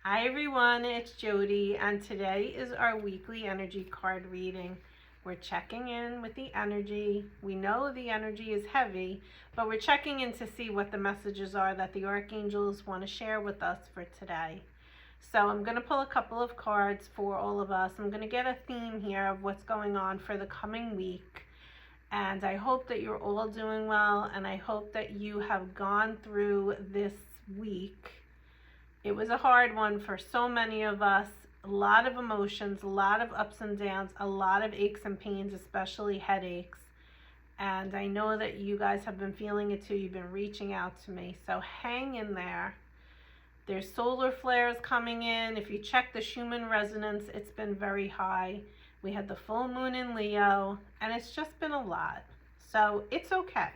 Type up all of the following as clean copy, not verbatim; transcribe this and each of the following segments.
Hi everyone, it's Jody, and today is our weekly energy card reading. We're checking in with the energy. We know the energy is heavy, but we're checking in to see what the messages are that the archangels want to share with us for today. So I'm going to pull a couple of cards for all of us. I'm going to get a theme here of what's going on for the coming week. And I hope that you're all doing well, and I hope that you have gone through this week. It was a hard one for so many of us. A lot of emotions, a lot of ups and downs, a lot of aches and pains, especially headaches. And I know that you guys have been feeling it too. You've been reaching out to me. So hang in there. There's solar flares coming in. If you check the Schumann resonance, it's been very high. We had the full moon in Leo, and it's just been a lot. So it's okay,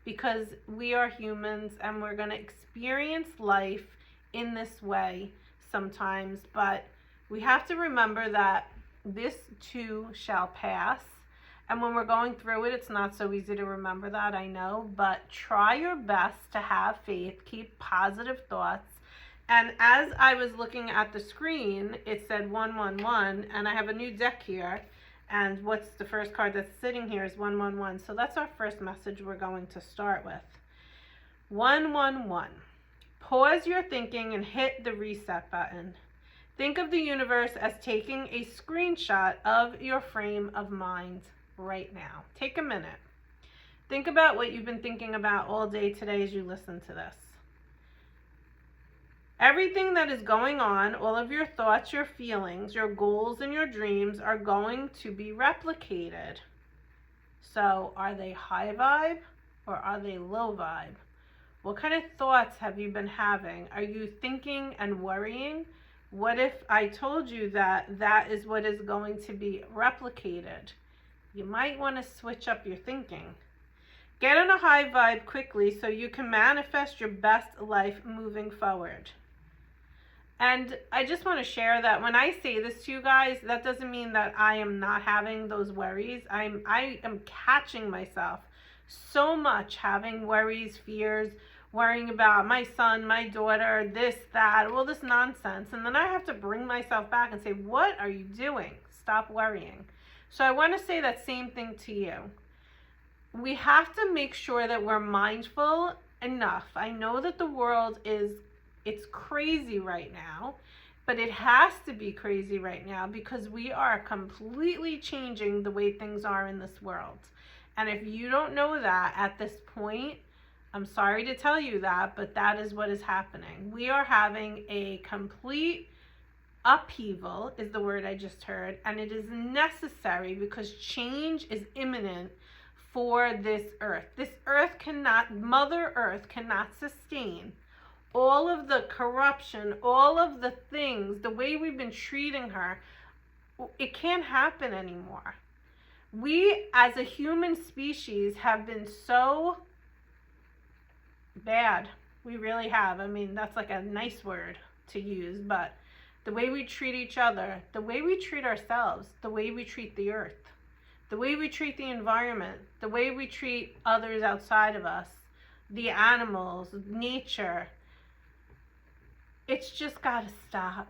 because we are humans and we're going to experience life in this way sometimes, but we have to remember that this too shall pass. And when we're going through it, it's not so easy to remember that, I know, but try your best to have faith, keep positive thoughts. And as I was looking at the screen, it said 111, and I have a new deck here, and what's the first card that's sitting here is 111. So that's our first message we're going to start with. 111. Pause your thinking and hit the reset button. Think of the universe as taking a screenshot of your frame of mind right now. Take a minute. Think about what you've been thinking about all day today as you listen to this. Everything that is going on, all of your thoughts, your feelings, your goals, and your dreams are going to be replicated. So are they high vibe or are they low vibe? What kind of thoughts have you been having? Are you thinking and worrying? What if I told you that that is what is going to be replicated? You might want to switch up your thinking. Get on a high vibe quickly so you can manifest your best life moving forward. And I just want to share that when I say this to you guys, that doesn't mean that I am not having those worries. I am catching myself so much having worries, fears, worrying about my son, my daughter, this, that, all this nonsense. And then I have to bring myself back and say, what are you doing? Stop worrying. So I want to say that same thing to you. We have to make sure that we're mindful enough. I know that the world it's crazy right now, but it has to be crazy right now because we are completely changing the way things are in this world. And if you don't know that at this point, I'm sorry to tell you that, but that is what is happening. We are having a complete upheaval, is the word I just heard, and it is necessary because change is imminent for this earth. This earth Mother Earth cannot sustain all of the corruption, all of the things, the way we've been treating her. It can't happen anymore. We as a human species have been so bad. We really have. I mean, that's like a nice word to use, but the way we treat each other, the way we treat ourselves, the way we treat the earth, the way we treat the environment, the way we treat others outside of us, the animals, nature, it's just got to stop.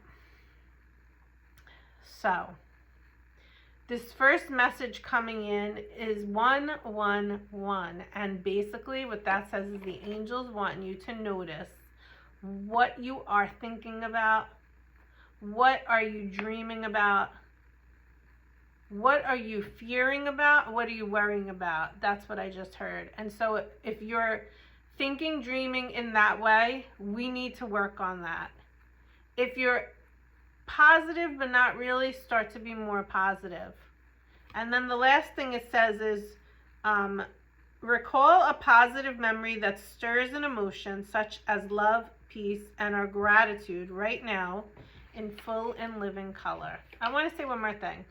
So this first message coming in is 111, and basically what that says is the angels want you to notice what you are thinking about, what are you dreaming about, what are you fearing about, what are you worrying about. That's what I just heard. And so if you're thinking, dreaming in that way, we need to work on that. If you're positive but not really, start to be more positive. And then the last thing it says is recall a positive memory that stirs an emotion such as love, peace, and our gratitude right now in full and living color. I want to say one more thing.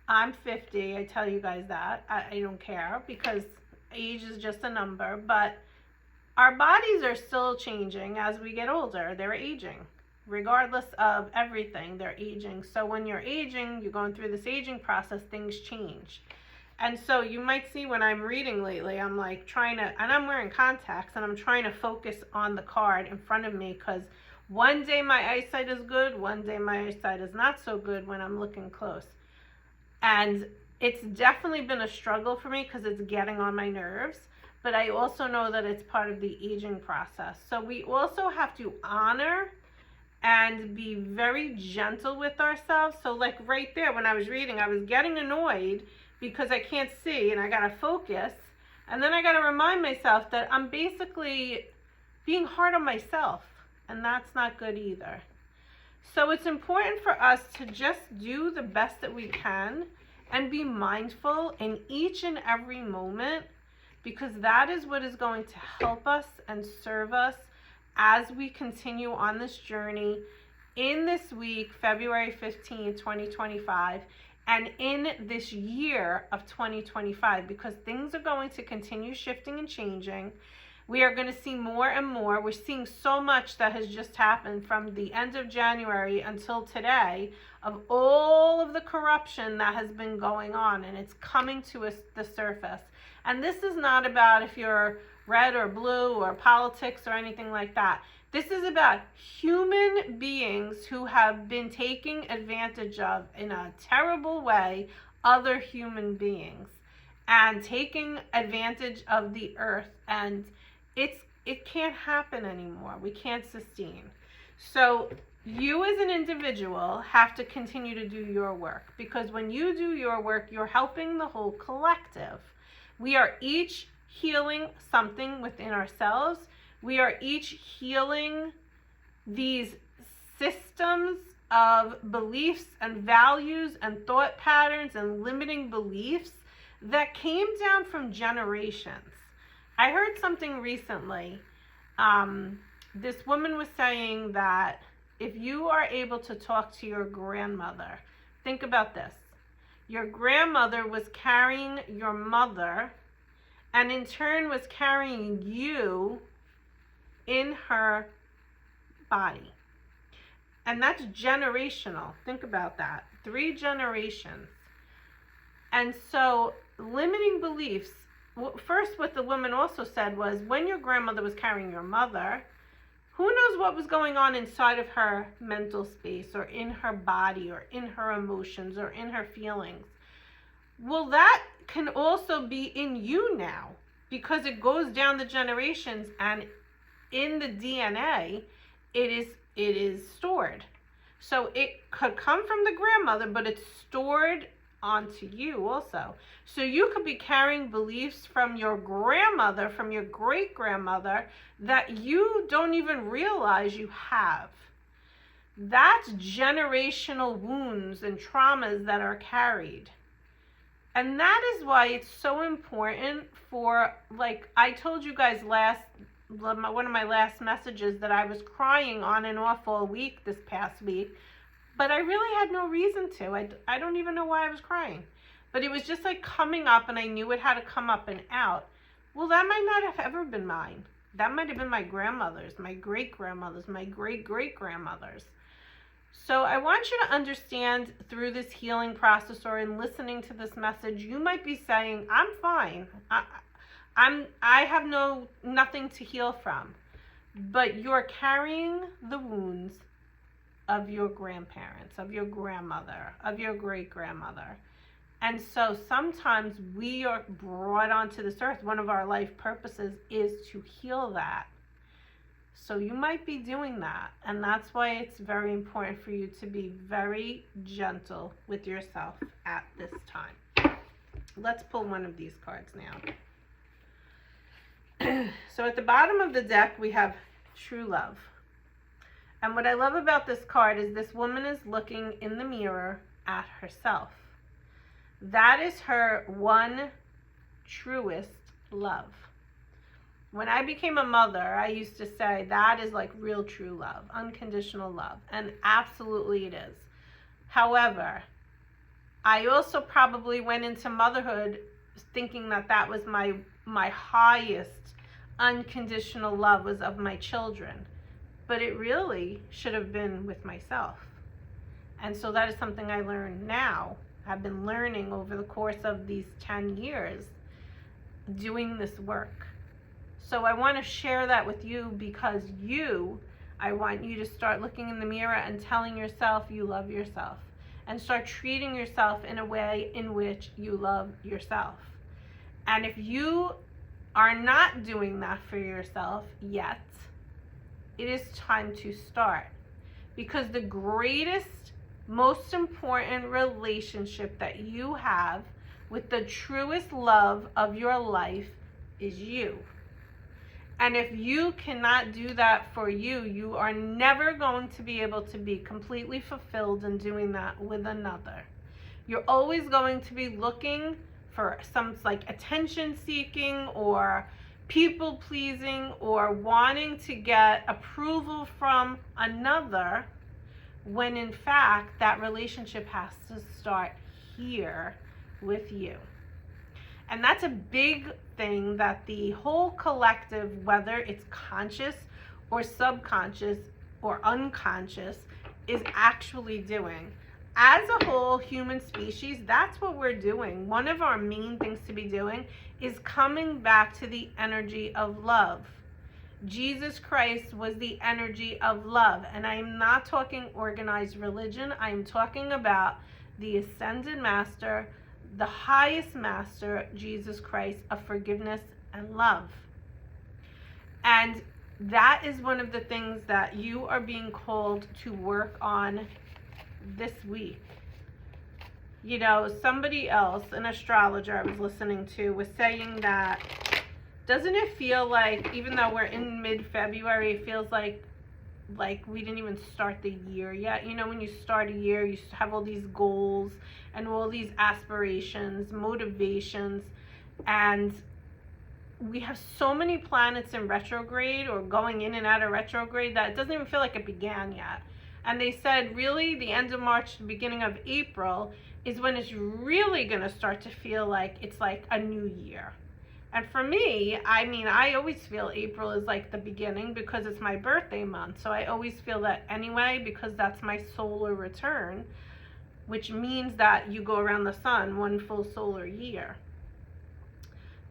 I'm 50. I tell you guys that. I don't care because age is just a number, but our bodies are still changing as we get older. They're aging. Regardless of everything, they're aging. So when you're aging, you're going through this aging process, things change. And so you might see when I'm reading lately, I'm like trying to, and I'm wearing contacts, and I'm trying to focus on the card in front of me because One day my eyesight is good, one day my eyesight is not so good when I'm looking close. And it's definitely been a struggle for me because it's getting on my nerves. But I also know that it's part of the aging process. So we also have to honor and be very gentle with ourselves. So like right there when I was reading, I was getting annoyed because I can't see and I gotta focus. And then I gotta remind myself that I'm basically being hard on myself, and that's not good either. So it's important for us to just do the best that we can and be mindful in each and every moment, because that is what is going to help us and serve us as we continue on this journey in this week, February 15, 2025, and in this year of 2025, because things are going to continue shifting and changing. We are going to see more and more. We're seeing so much that has just happened from the end of January until today of all of the corruption that has been going on, and it's coming to us the surface. And this is not about if you're red or blue or politics or anything like that. This is about human beings who have been taking advantage of, in a terrible way, other human beings and taking advantage of the earth. And it can't happen anymore. We can't sustain. So you as an individual have to continue to do your work, because when you do your work, you're helping the whole collective. We are each healing something within ourselves. We are each healing these systems of beliefs and values and thought patterns and limiting beliefs that came down from generations. I heard something recently. This woman was saying that if you are able to talk to your grandmother, think about this. Your grandmother was carrying your mother, and in turn was carrying you in her body. And that's generational. Think about that. 3 generations. And so limiting beliefs, first what the woman also said was, when your grandmother was carrying your mother, who knows what was going on inside of her mental space or in her body or in her emotions or in her feelings. Well, that can also be in you now, because it goes down the generations, and in the DNA it is stored. So it could come from the grandmother, but it's stored onto you also. So you could be carrying beliefs from your grandmother, from your great grandmother, that you don't even realize you have. That's generational wounds and traumas that are carried. And that is why it's so important for, like I told you guys one of my last messages, that I was crying on and off all week this past week, but I really had no reason to. I don't even know why I was crying. But it was just like coming up, and I knew it had to come up and out. Well, that might not have ever been mine. That might have been my grandmother's, my great-grandmother's, my great-great-grandmother's. So I want you to understand through this healing process, or in listening to this message, you might be saying, I'm fine. I have nothing to heal from. But you're carrying the wounds of your grandparents, of your grandmother, of your great-grandmother. And so sometimes we are brought onto this earth. One of our life purposes is to heal that. So you might be doing that. And that's why it's very important for you to be very gentle with yourself at this time. Let's pull one of these cards now. So at the bottom of the deck, we have true love. And what I love about this card is this woman is looking in the mirror at herself. That is her one truest love. When I became a mother, I used to say that is like real true love, unconditional love. And absolutely it is. However, I also probably went into motherhood thinking that that was my highest unconditional love, was of my children. But it really should have been with myself. And so that is something I learned now. I've been learning over the course of these 10 years doing this work. So I want to share that with you, because I want you to start looking in the mirror and telling yourself you love yourself, and start treating yourself in a way in which you love yourself. And if you are not doing that for yourself yet, it is time to start. Because the greatest, most important relationship that you have with the truest love of your life is you. And if you cannot do that for you, you are never going to be able to be completely fulfilled in doing that with another. You're always going to be looking for some like attention seeking or people pleasing or wanting to get approval from another, when in fact that relationship has to start here with you. And that's a big thing that the whole collective, whether it's conscious or subconscious or unconscious, is actually doing. As a whole human species, that's what we're doing. One of our main things to be doing is coming back to the energy of love. Jesus Christ was the energy of love. And I'm not talking organized religion. I'm talking about the ascended master, the highest master, Jesus Christ, of forgiveness and love. And that is one of the things that you are being called to work on this week. You know, somebody else, an astrologer I was listening to, was saying that, doesn't it feel like, even though we're in mid-February, it feels like we didn't even start the year yet? You know, when you start a year, you have all these goals and all these aspirations, motivations, and we have so many planets in retrograde or going in and out of retrograde that it doesn't even feel like it began yet. And they said really the end of March, the beginning of April is when it's really going to start to feel like it's like a new year. And for me, I mean, I always feel April is like the beginning because it's my birthday month. So I always feel that anyway, because that's my solar return, which means that you go around the sun one full solar year.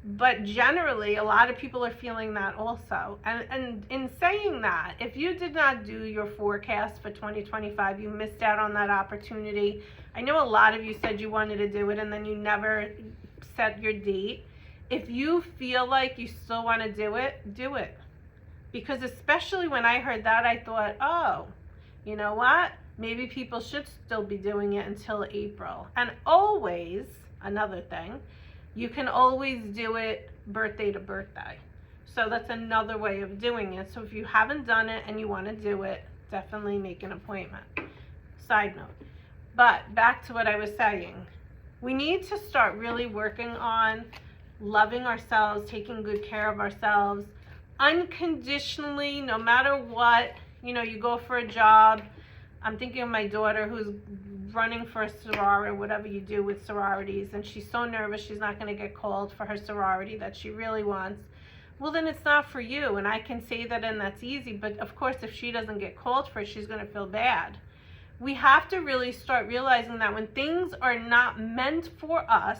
But generally, a lot of people are feeling that also. And in saying that, if you did not do your forecast for 2025, you missed out on that opportunity. I know a lot of you said you wanted to do it and then you never set your date. If you feel like you still want to do it, do it. Because especially when I heard that, I thought, oh, you know what? Maybe people should still be doing it until April. And always, another thing, you can always do it birthday to birthday. So that's another way of doing it. So if you haven't done it and you want to do it, definitely make an appointment. Side note. But back to what I was saying. We need to start really working on loving ourselves, taking good care of ourselves, unconditionally, no matter what. You know, you go for a job. I'm thinking of my daughter who's running for a sorority, whatever you do with sororities, and she's so nervous she's not going to get called for her sorority that she really wants. Well, then it's not for you, and I can say that, and that's easy, but of course if she doesn't get called for it, she's going to feel bad. We have to really start realizing that when things are not meant for us,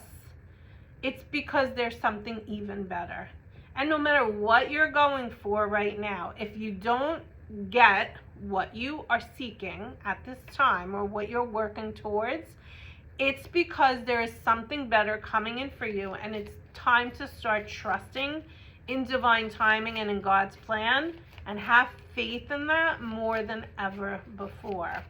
it's because there's something even better. And no matter what you're going for right now, if you don't get what you are seeking at this time or what you're working towards, it's because there is something better coming in for you, and it's time to start trusting in divine timing and in God's plan, and have faith in that more than ever before.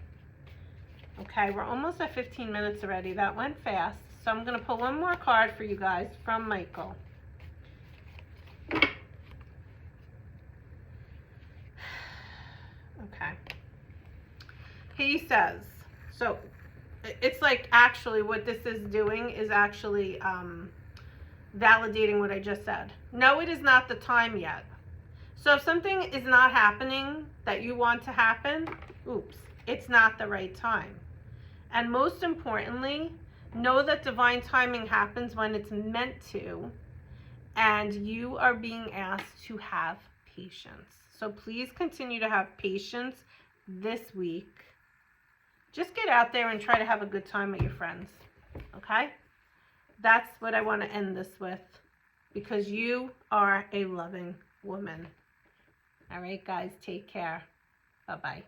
Okay, we're almost at 15 minutes already. That went fast. So I'm going to pull one more card for you guys from Michael. Okay. He says, so it's like actually what this is doing is actually validating what I just said. No, it is not the time yet. So if something is not happening that you want to happen, oops, it's not the right time. And most importantly, know that divine timing happens when it's meant to, and you are being asked to have patience. So please continue to have patience this week. Just get out there and try to have a good time with your friends, okay? That's what I want to end this with, because you are a loving woman. All right, guys, take care. Bye-bye.